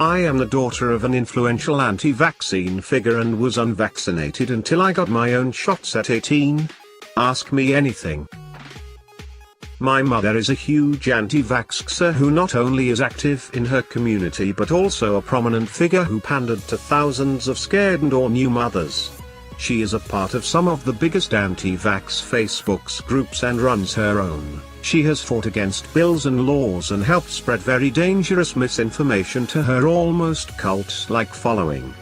I am the daughter of an influential anti-vaccine figure and was unvaccinated until I got my own shots at 18. Ask me anything. My mother is a huge anti-vaxxer who not only is active in her community but also a prominent figure who pandered to thousands of scared and or new mothers. She is a part of some of the biggest anti-vax Facebook's groups and runs her own. She has fought against bills and laws and helped spread very dangerous misinformation to her almost cult-like following.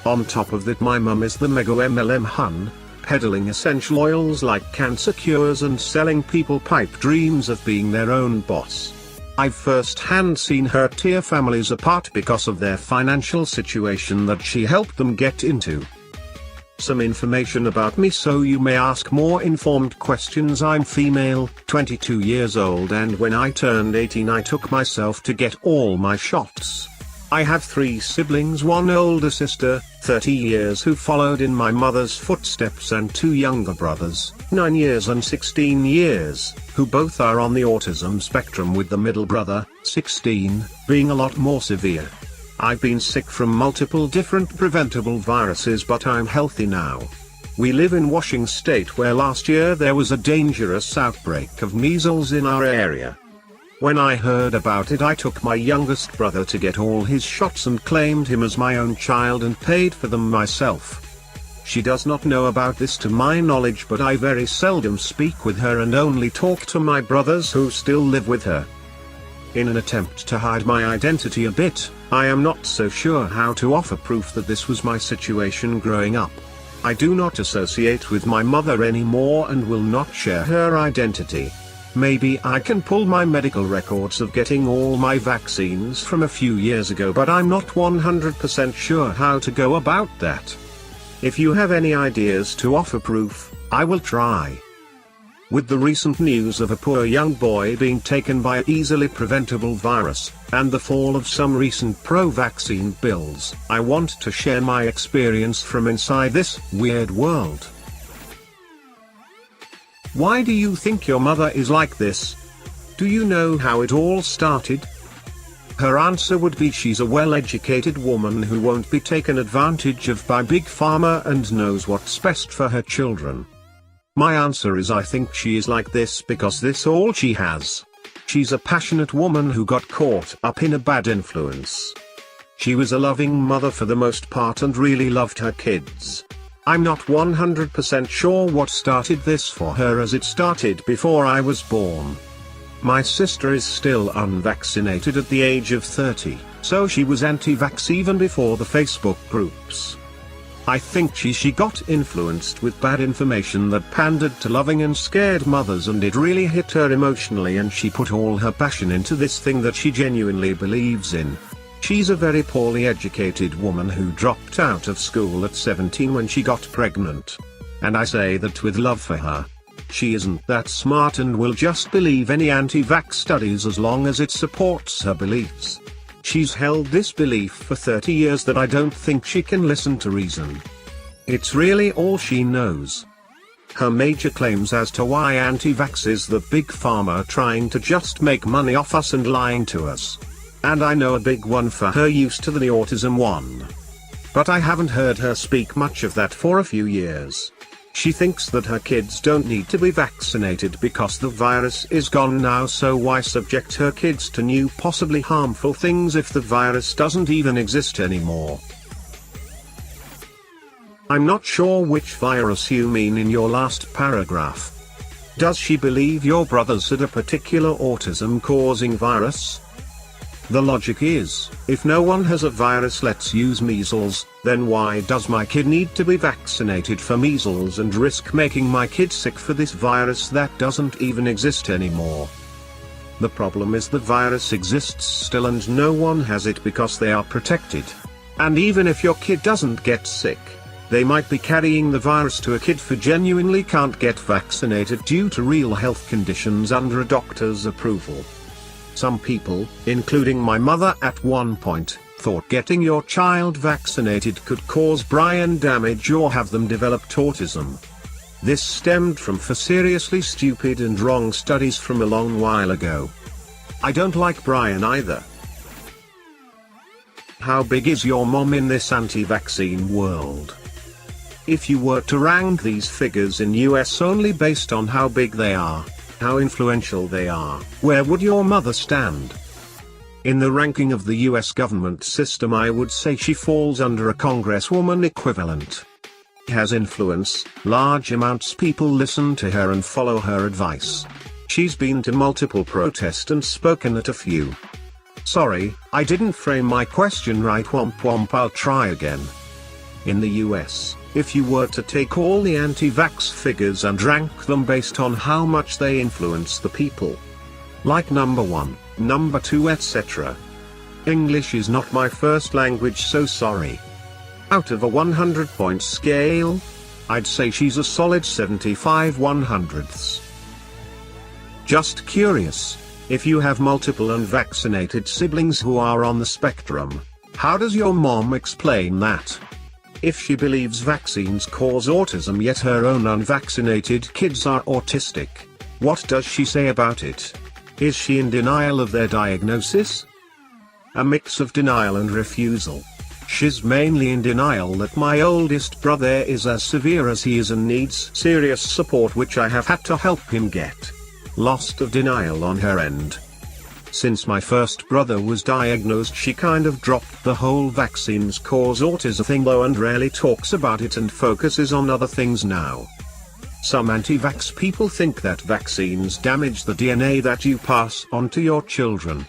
On top of that, my mum is the mega MLM hun, peddling essential oils like cancer cures and selling people pipe dreams of being their own boss. I've first-hand seen her tear families apart because of their financial situation that she helped them get into. Some information about me so you may ask more informed questions. I'm female, 22 years old, and when I turned 18 I took myself to get all my shots. I have 3 siblings, one older sister, 30 years, who followed in my mother's footsteps, and 2 younger brothers, 9 years and 16 years, who both are on the autism spectrum, with the middle brother, 16, being a lot more severe. I've been sick from multiple different preventable viruses, but I'm healthy now. We live in Washington State, where last year there was a dangerous outbreak of measles in our area. When I heard about it, I took my youngest brother to get all his shots and claimed him as my own child and paid for them myself. She does not know about this to my knowledge, but I very seldom speak with her and only talk to my brothers who still live with her. In an attempt to hide my identity a bit, I am not so sure how to offer proof that this was my situation growing up. I do not associate with my mother anymore and will not share her identity. Maybe I can pull my medical records of getting all my vaccines from a few years ago, but I'm not 100% sure how to go about that. If you have any ideas to offer proof, I will try. With the recent news of a poor young boy being taken by an easily preventable virus, and the fall of some recent pro-vaccine bills, I want to share my experience from inside this weird world. Why do you think your mother is like this? Do you know how it all started? Her answer would be she's a well-educated woman who won't be taken advantage of by Big Pharma and knows what's best for her children. My answer is I think she is like this because this all she has. She's a passionate woman who got caught up in a bad influence. She was a loving mother for the most part and really loved her kids. I'm not 100% sure what started this for her, as it started before I was born. My sister is still unvaccinated at the age of 30, so she was anti-vax even before the Facebook groups. I think she got influenced with bad information that pandered to loving and scared mothers, and it really hit her emotionally, and she put all her passion into this thing that she genuinely believes in. She's a very poorly educated woman who dropped out of school at 17 when she got pregnant. And I say that with love for her. She isn't that smart and will just believe any anti-vax studies as long as it supports her beliefs. She's held this belief for 30 years that I don't think she can listen to reason. It's really all she knows. Her major claims as to why anti-vax is the Big Pharma trying to just make money off us and lying to us. And I know a big one for her used to the autism one. But I haven't heard her speak much of that for a few years. She thinks that her kids don't need to be vaccinated because the virus is gone now, so why subject her kids to new possibly harmful things if the virus doesn't even exist anymore? I'm not sure which virus you mean in your last paragraph. Does she believe your brothers had a particular autism-causing virus? The logic is, if no one has a virus, let's use measles, then why does my kid need to be vaccinated for measles and risk making my kid sick for this virus that doesn't even exist anymore? The problem is the virus exists still and no one has it because they are protected. And even if your kid doesn't get sick, they might be carrying the virus to a kid who genuinely can't get vaccinated due to real health conditions under a doctor's approval. Some people, including my mother at one point, thought getting your child vaccinated could cause brain damage or have them develop autism. This stemmed from seriously stupid and wrong studies from a long while ago. I don't like Brian either. How big is your mom in this anti-vaccine world? If you were to rank these figures in US only based on how big they are, how influential they are, where would your mother stand? In the ranking of the US government system, I would say she falls under a congresswoman equivalent. She has influence, large amounts people listen to her and follow her advice. She's been to multiple protests and spoken at a few. Sorry, I didn't frame my question right. Womp womp, I'll try again. In the US, if you were to take all the anti-vax figures and rank them based on how much they influence the people, like number 1, number 2, etc. English is not my first language, so sorry. Out of a 100-point scale, I'd say she's a solid 75/100ths. Just curious, if you have multiple unvaccinated siblings who are on the spectrum, how does your mom explain that? If she believes vaccines cause autism yet her own unvaccinated kids are autistic, what does she say about it? Is she in denial of their diagnosis? A mix of denial and refusal. She's mainly in denial that my oldest brother is as severe as he is and needs serious support, which I have had to help him get. Lost of denial on her end. Since my first brother was diagnosed, she kind of dropped the whole vaccines cause autism thing though and rarely talks about it and focuses on other things now. Some anti-vax people think that vaccines damage the DNA that you pass on to your children.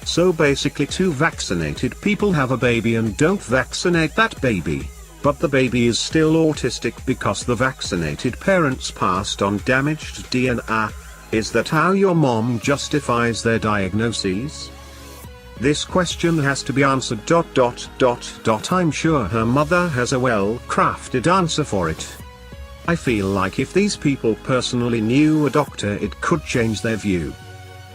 So basically, two vaccinated people have a baby and don't vaccinate that baby, but the baby is still autistic because the vaccinated parents passed on damaged DNA. Is that how your mom justifies their diagnoses? This question has to be answered. I'm sure her mother has a well-crafted answer for it. I feel like if these people personally knew a doctor, it could change their view.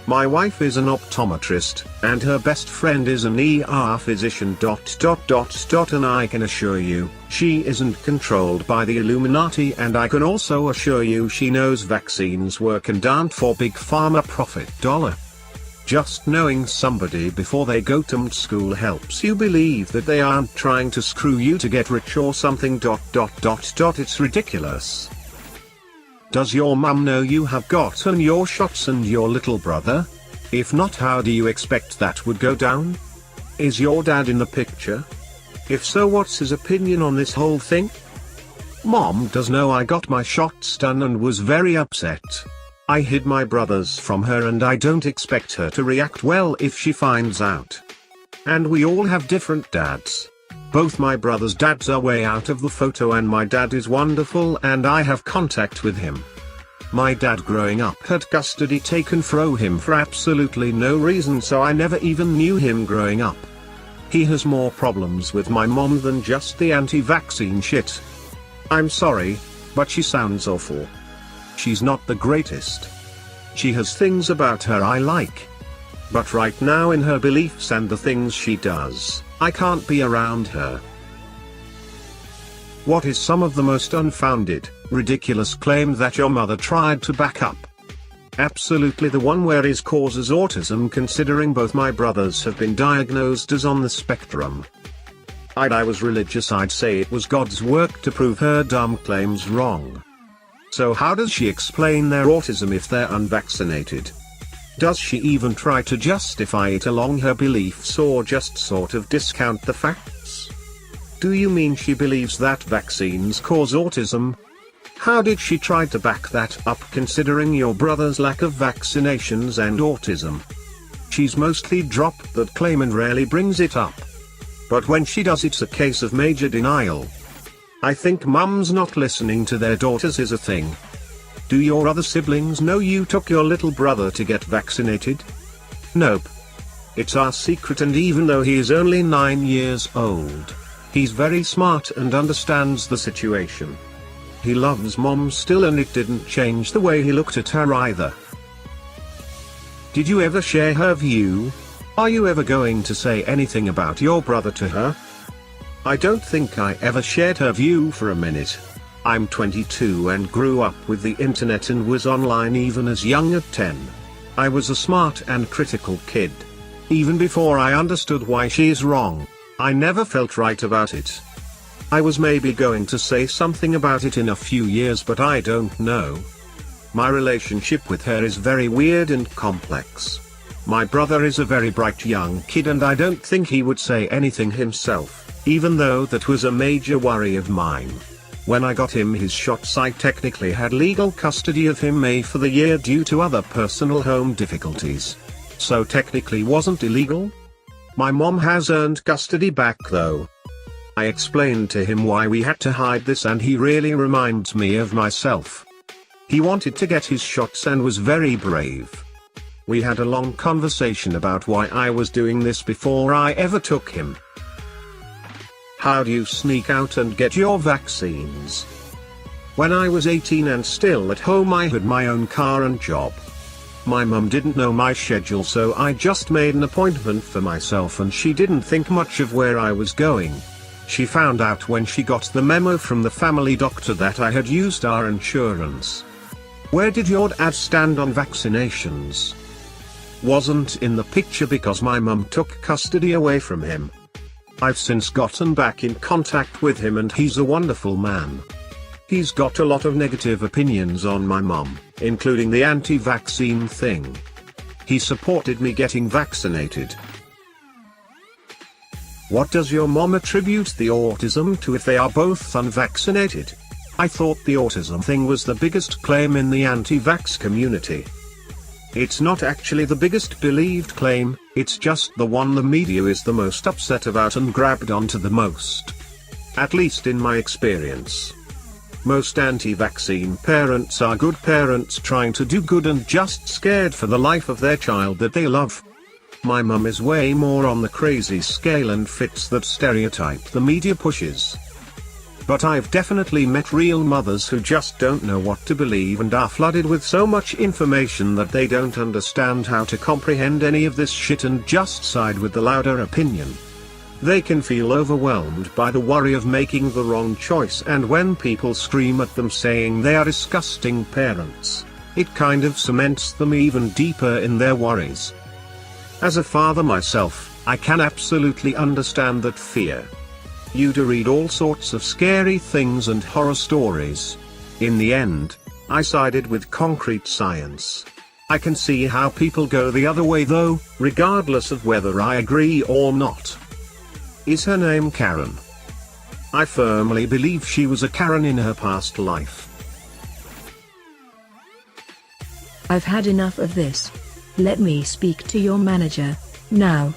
My wife is an optometrist, and her best friend is an ER physician. And I can assure you, she isn't controlled by the Illuminati, and I can also assure you she knows vaccines work and aren't for big pharma profit dollar. Just knowing somebody before they go to school helps you believe that they aren't trying to screw you to get rich or something. It's ridiculous. Does your mum know you have gotten your shots and your little brother? If not, how do you expect that would go down? Is your dad in the picture? If so, what's his opinion on this whole thing? Mom does know I got my shots done and was very upset. I hid my brothers from her and I don't expect her to react well if she finds out. And we all have different dads. Both my brothers' dads are way out of the photo and my dad is wonderful and I have contact with him. My dad growing up had custody taken from him for absolutely no reason, so I never even knew him growing up. He has more problems with my mom than just the anti-vaccine shit. I'm sorry, but she sounds awful. She's not the greatest. She has things about her I like. But right now, in her beliefs and the things she does, I can't be around her. What is some of the most unfounded, ridiculous claim that your mother tried to back up? Absolutely the one where it causes autism, considering both my brothers have been diagnosed as on the spectrum. I was religious, I'd say it was God's work to prove her dumb claims wrong. So how does she explain their autism if they're unvaccinated? Does she even try to justify it along her beliefs or just sort of discount the facts? Do you mean she believes that vaccines cause autism? How did she try to back that up considering your brother's lack of vaccinations and autism? She's mostly dropped that claim and rarely brings it up. But when she does, it's a case of major denial. I think mums not listening to their daughters is a thing. Do your other siblings know you took your little brother to get vaccinated? Nope. It's our secret, and even though he is only 9 years old, he's very smart and understands the situation. He loves mom still, and it didn't change the way he looked at her either. Did you ever share her view? Are you ever going to say anything about your brother to her? I don't think I ever shared her view for a minute. I'm 22 and grew up with the internet and was online even as young as 10. I was a smart and critical kid. Even before I understood why she is wrong. I never felt right about it. I was maybe going to say something about it in a few years, but I don't know. My relationship with her is very weird and complex. My brother is a very bright young kid and I don't think he would say anything himself, even though that was a major worry of mine. When I got him his shots, I technically had legal custody of him for the year due to other personal home difficulties. So technically wasn't illegal? My mom has earned custody back though. I explained to him why we had to hide this and he really reminds me of myself. He wanted to get his shots and was very brave. We had a long conversation about why I was doing this before I ever took him. How do you sneak out and get your vaccines? When I was 18 and still at home, I had my own car and job. My mum didn't know my schedule, so I just made an appointment for myself and she didn't think much of where I was going. She found out when she got the memo from the family doctor that I had used our insurance. Where did your dad stand on vaccinations? Wasn't in the picture because my mum took custody away from him. I've since gotten back in contact with him and he's a wonderful man. He's got a lot of negative opinions on my mum, including the anti-vaccine thing. He supported me getting vaccinated. What does your mom attribute the autism to if they are both unvaccinated? I thought the autism thing was the biggest claim in the anti-vax community. It's not actually the biggest believed claim, it's just the one the media is the most upset about and grabbed onto the most. At least in my experience. Most anti-vaccine parents are good parents trying to do good and just scared for the life of their child that they love. My mum is way more on the crazy scale and fits that stereotype the media pushes. But I've definitely met real mothers who just don't know what to believe and are flooded with so much information that they don't understand how to comprehend any of this shit and just side with the louder opinion. They can feel overwhelmed by the worry of making the wrong choice, and when people scream at them saying they are disgusting parents, it kind of cements them even deeper in their worries. As a father myself, I can absolutely understand that fear. You do read all sorts of scary things and horror stories. In the end, I sided with concrete science. I can see how people go the other way though, regardless of whether I agree or not. Is her name Karen? I firmly believe she was a Karen in her past life. I've had enough of this. Let me speak to your manager, now.